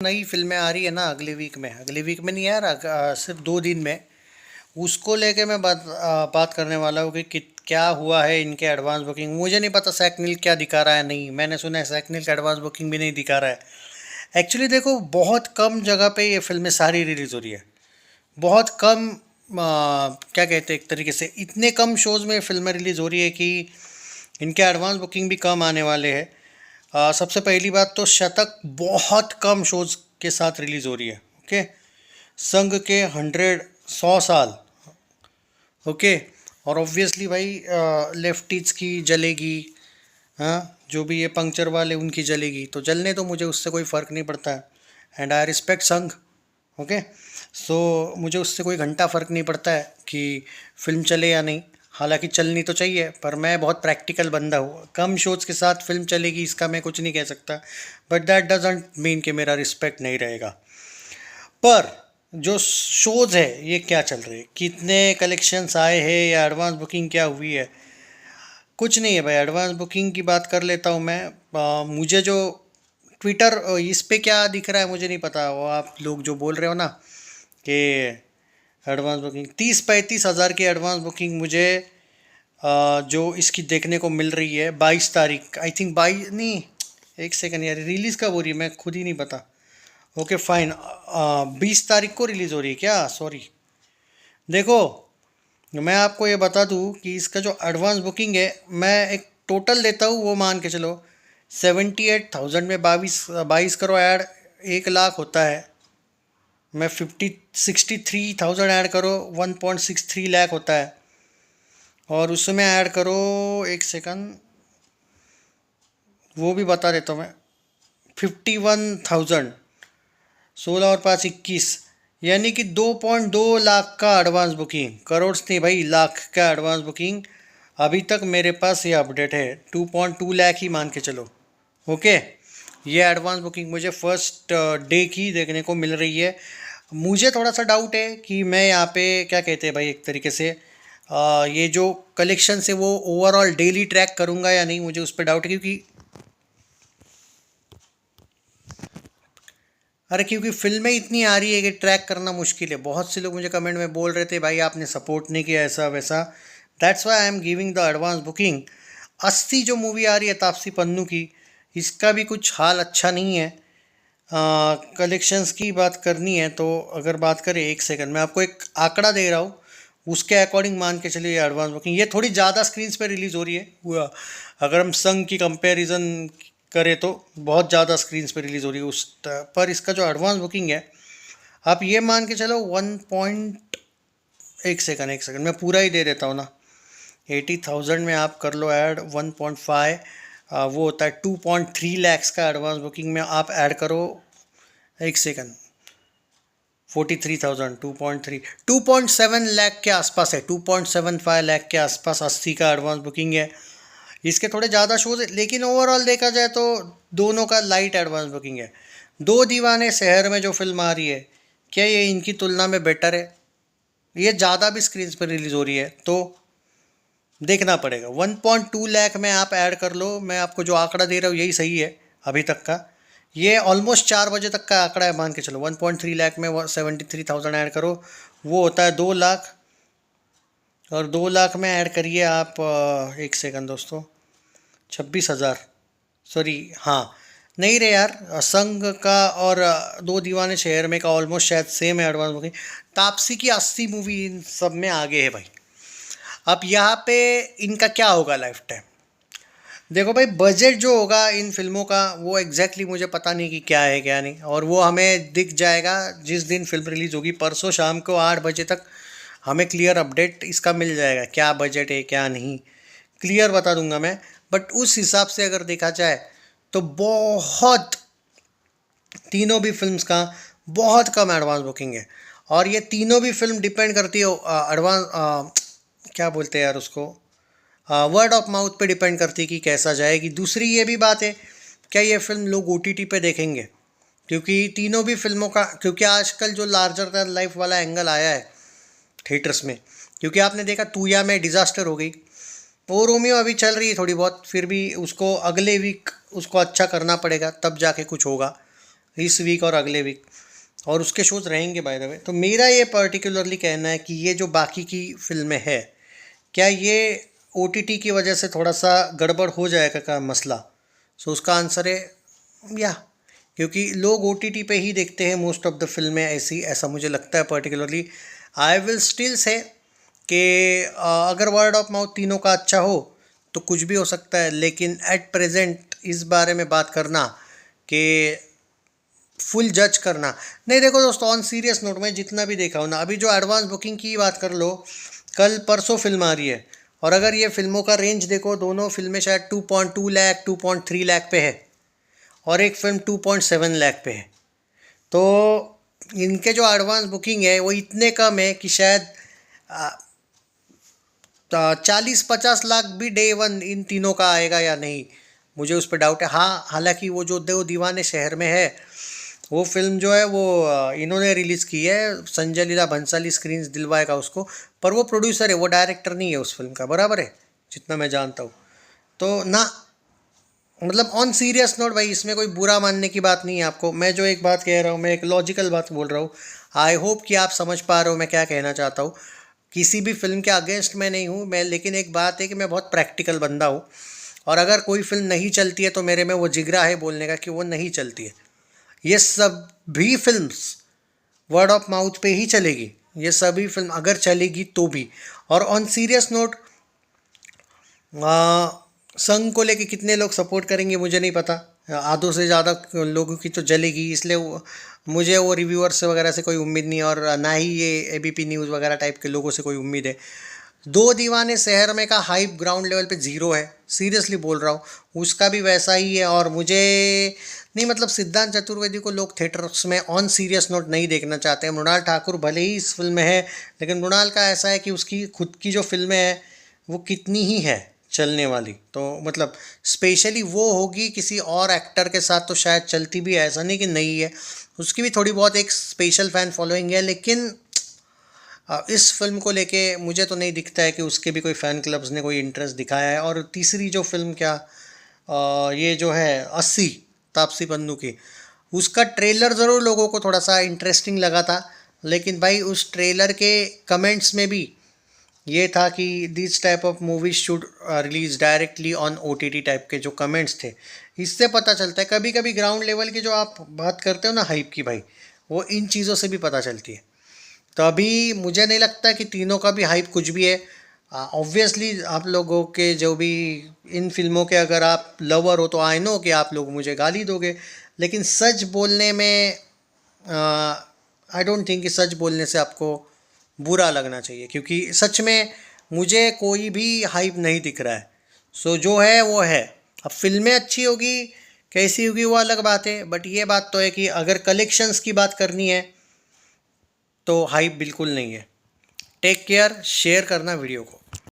नई फिल्में आ रही है ना अगले वीक में नहीं यार, सिर्फ 2 दिन में। उसको लेके मैं बात करने वाला हूँ कि क्या हुआ है इनके एडवांस बुकिंग। मुझे नहीं पता सैकनिल क्या दिखा रहा है, नहीं मैंने सुना है सैकनिल का एडवांस बुकिंग भी नहीं दिखा रहा है। एक्चुअली देखो, बहुत कम जगह पे ये फिल्में सारी रिलीज़ हो रही है, बहुत कम। क्या कहते हैं, एक तरीके से इतने कम शोज़ में फिल्में रिलीज़ हो रही है कि इनके एडवांस बुकिंग भी कम आने वाले हैं। सबसे पहली बात तो शतक बहुत कम शोज़ के साथ रिलीज़ हो रही है। ओके, संघ के 100 साल। ओके, और ऑब्वियसली भाई लेफ्टिज की जलेगी, हाँ, जो भी ये पंक्चर वाले उनकी जलेगी, तो जलने तो मुझे उससे कोई फ़र्क नहीं पड़ता है। एंड आई रिस्पेक्ट संघ। ओके, सो मुझे उससे कोई घंटा फ़र्क नहीं पड़ता है कि फिल्म चले या नहीं। हालांकि चलनी तो चाहिए, पर मैं बहुत प्रैक्टिकल बंदा हूँ, कम शोज़ के साथ फिल्म चलेगी इसका मैं कुछ नहीं कह सकता, बट दैट डजंट मीन कि मेरा रिस्पेक्ट नहीं रहेगा। पर जो शोज़ है ये क्या चल रहे हैं, कितने कलेक्शंस आए हैं या एडवांस बुकिंग क्या हुई है, कुछ नहीं है भाई। एडवांस बुकिंग की बात कर लेता हूँ मैं। मुझे जो ट्विटर इस पे क्या दिख रहा है मुझे नहीं पता, वो आप लोग जो बोल रहे हो ना कि एडवांस बुकिंग 30-35 हज़ार की एडवांस बुकिंग मुझे जो इसकी देखने को मिल रही है 22 तारीख, आई थिंक 22 नहीं, एक सेकंड यार, रिलीज़ कब हो रही है मैं खुद ही नहीं पता। ओके फाइन, 20 तारीख को रिलीज़ हो रही है क्या, सॉरी। देखो, मैं आपको ये बता दूँ कि इसका जो एडवांस बुकिंग है, मैं एक टोटल देता हूँ, वो मान के चलो 78,000 में 22 करोड़ ऐड 1 लाख होता है। मैं 63,000 ऐड करो 1.63 लाख होता है। और उसमें ऐड करो, एक सेकंड वो भी बता देता हूँ मैं, 51,000, 16 और 5 21, यानी कि 2.2 लाख का एडवांस बुकिंग, करोड़ नहीं भाई, लाख का एडवांस बुकिंग। अभी तक मेरे पास ये अपडेट है 2.2 लाख ही मान के चलो। ओके, ये एडवांस बुकिंग मुझे फर्स्ट डे की देखने को मिल रही है। मुझे थोड़ा सा डाउट है कि मैं यहाँ पे क्या कहते हैं भाई, एक तरीके से ये जो कलेक्शन है वो ओवरऑल डेली ट्रैक करूँगा या नहीं, मुझे उस पर डाउट है। क्योंकि फिल्में इतनी आ रही है कि ट्रैक करना मुश्किल है। बहुत से लोग मुझे कमेंट में बोल रहे थे भाई आपने सपोर्ट नहीं किया ऐसा वैसा, that's why I am giving the advance booking. 80 जो मूवी आ रही है तापसी पन्नू की, इसका भी कुछ हाल अच्छा नहीं है। कलेक्शंस की बात करनी है तो अगर बात करें, एक सेकंड मैं आपको एक आंकड़ा दे रहा हूँ, उसके अकॉर्डिंग मान के चलिए एडवांस बुकिंग ये थोड़ी ज़्यादा स्क्रीन्स पे रिलीज़ हो रही है। अगर हम संग की कंपैरिजन करें तो बहुत ज़्यादा स्क्रीन्स पे रिलीज़ हो रही है पर इसका जो एडवांस बुकिंग है, आप ये मान के चलो 1 पॉइंट, एक सेकंड मैं पूरा ही दे देता हूँ ना। 80,000 में आप कर लो ऐड 1.5, वो होता है 2.3 लाख का एडवांस बुकिंग में आप ऐड करो। एक सेकंड, 43,000, 2.7 लाख के आसपास है, 2.75 लाख के आसपास 80 का एडवांस बुकिंग है। इसके थोड़े ज़्यादा शोज है, लेकिन ओवरऑल देखा जाए तो दोनों का लाइट एडवांस बुकिंग है। दो दीवाने शहर में जो फिल्म आ रही है, क्या ये इनकी तुलना में बेटर है? ये ज़्यादा भी स्क्रीन पर रिलीज़ हो रही है तो देखना पड़ेगा। 1.2 लाख में आप ऐड कर लो, मैं आपको जो आंकड़ा दे रहा हूँ यही सही है अभी तक का। ये ऑलमोस्ट 4 बजे तक का आंकड़ा है मान के चलो। 1.3 लाख में 73,000 ऐड करो, वो होता है 2 लाख। और 2 लाख में ऐड करिए आप, एक सेकंड दोस्तों, 26,000, सॉरी हाँ, नहीं रे यार, संघ का और दो दीवाने शहर में का ऑलमोस्ट शायद सेम है एडवांस बुकिंग। तापसी की 80 मूवी इन सब में आगे है भाई। अब यहाँ पे इनका क्या होगा लाइफ टाइम, देखो भाई, बजट जो होगा इन फिल्मों का वो एग्जैक्टली मुझे पता नहीं कि क्या है क्या नहीं, और वो हमें दिख जाएगा जिस दिन फिल्म रिलीज़ होगी। परसों शाम को 8 बजे तक हमें क्लियर अपडेट इसका मिल जाएगा, क्या बजट है क्या नहीं, क्लियर बता दूंगा मैं। बट उस हिसाब से अगर देखा जाए तो बहुत, तीनों भी फिल्म्स का बहुत कम एडवांस बुकिंग है। और ये तीनों भी फिल्म डिपेंड करती है एडवांस, क्या बोलते हैं यार उसको, वर्ड ऑफ माउथ पे डिपेंड करती है कि कैसा जाएगी। दूसरी ये भी बात है, क्या ये फिल्म लोग OTT पे देखेंगे, क्योंकि तीनों भी फिल्मों का, क्योंकि आजकल जो लार्जर दैन लाइफ वाला एंगल आया है थिएटर्स में, क्योंकि आपने देखा तूया में डिज़ास्टर हो गई, वो रोमियो अभी चल रही है थोड़ी बहुत, फिर भी उसको अगले वीक उसको अच्छा करना पड़ेगा तब जाके कुछ होगा। इस वीक और अगले वीक, और उसके शोज रहेंगे बाय द वे। तो मेरा ये पर्टिकुलरली कहना है कि ये जो बाकी की फिल्में है, क्या ये OTT की वजह से थोड़ा सा गड़बड़ हो जाएगा का मसला? सो उसका आंसर है या, क्योंकि लोग OTT पे ही देखते हैं मोस्ट ऑफ द फिल्में ऐसी, ऐसा मुझे लगता है particularly. I will still say कि अगर वर्ड ऑफ माउथ तीनों का अच्छा हो तो कुछ भी हो सकता है, लेकिन एट प्रेजेंट इस बारे में बात करना कि फुल जज करना नहीं। देखो दोस्तों, ऑन सीरियस नोट, में जितना भी देखा हूँ ना, अभी जो एडवांस बुकिंग की बात कर लो, कल परसों फिल्म आ रही है, और अगर ये फिल्मों का रेंज देखो, दोनों फिल्में शायद 2.2 लाख 2.3 लाख पे है, और एक फिल्म 2.7 लाख पे है। तो इनके जो एडवांस बुकिंग है वो इतने कम है कि शायद 40-50 लाख भी डे वन इन तीनों का आएगा या नहीं, मुझे उस पर डाउट है। हाँ, हालांकि वो जो दो दीवाने शहर में है, वो फिल्म जो है वो इन्होंने रिलीज़ की है, संजय लीला भंसाली स्क्रीन्स दिलवाएगा उसको, पर वो प्रोड्यूसर है, वो डायरेक्टर नहीं है उस फिल्म का, बराबर है, जितना मैं जानता हूँ। तो ना, मतलब ऑन सीरियस नोट भाई, इसमें कोई बुरा मानने की बात नहीं है आपको। मैं जो एक बात कह रहा हूँ, मैं एक लॉजिकल बात बोल रहा हूँ। आई होप कि आप समझ पा रहे हो मैं क्या कहना चाहता हूँ। किसी भी फिल्म के अगेंस्ट मैं नहीं हूँ मैं, लेकिन एक बात है कि मैं बहुत प्रैक्टिकल बंदा हूँ, और अगर कोई फिल्म नहीं चलती है तो मेरे में वो जिगरा है बोलने का कि वो नहीं चलती है। ये सब भी फिल्म्स वर्ड ऑफ माउथ पे ही चलेगी, ये सभी फिल्म अगर चलेगी तो भी। और ऑन सीरियस नोट, संघ को लेके कितने लोग सपोर्ट करेंगे मुझे नहीं पता, आधों से ज़्यादा लोगों की तो जलेगी, इसलिए मुझे वो रिव्यूअर्स वगैरह से कोई उम्मीद नहीं है, और ना ही ये ABP न्यूज़ वगैरह टाइप के लोगों से कोई उम्मीद है। दो दीवाने शहर में का हाइप ग्राउंड लेवल पे ज़ीरो है, सीरियसली बोल रहा हूँ, उसका भी वैसा ही है। और मुझे नहीं, मतलब सिद्धांत चतुर्वेदी को लोग थिएटर्स में ऑन सीरियस नोट नहीं देखना चाहते हैं। मृणाल ठाकुर भले ही इस फिल्म में है, लेकिन मृणाल का ऐसा है कि उसकी खुद की जो फिल्में हैं वो कितनी ही है चलने वाली, तो मतलब स्पेशली वो होगी किसी और एक्टर के साथ तो शायद चलती भी है, ऐसा नहीं कि नहीं है, उसकी भी थोड़ी बहुत एक स्पेशल फ़ैन फॉलोइंग है। लेकिन इस फिल्म को लेके मुझे तो नहीं दिखता है कि उसके भी कोई फ़ैन क्लब्स ने कोई इंटरेस्ट दिखाया है। और तीसरी जो फिल्म क्या, ये जो है 80 तापसी पन्नू की, उसका ट्रेलर ज़रूर लोगों को थोड़ा सा इंटरेस्टिंग लगा था, लेकिन भाई उस ट्रेलर के कमेंट्स में भी ये था कि this type of movies should release directly on OTT type के जो कमेंट्स थे। इससे पता चलता है कभी कभी ग्राउंड लेवल की जो आप बात करते हो ना हाइप की, भाई वो इन चीज़ों से भी पता चलती है। तो अभी मुझे नहीं लगता कि तीनों का भी हाइप कुछ भी है। ऑब्वियसली आप लोगों के जो भी इन फिल्मों के अगर आप लवर हो तो आई नो कि आप लोग मुझे गाली दोगे, लेकिन सच बोलने में आई डोंट थिंक कि सच बोलने से आपको बुरा लगना चाहिए, क्योंकि सच में मुझे कोई भी हाइप नहीं दिख रहा है। सो जो है वो है। अब फिल्में अच्छी होगी कैसी होगी वो अलग बात है, बट ये बात तो है कि अगर कलेक्शंस की बात करनी है तो हाइप बिल्कुल नहीं है। टेक केयर, शेयर करना वीडियो को।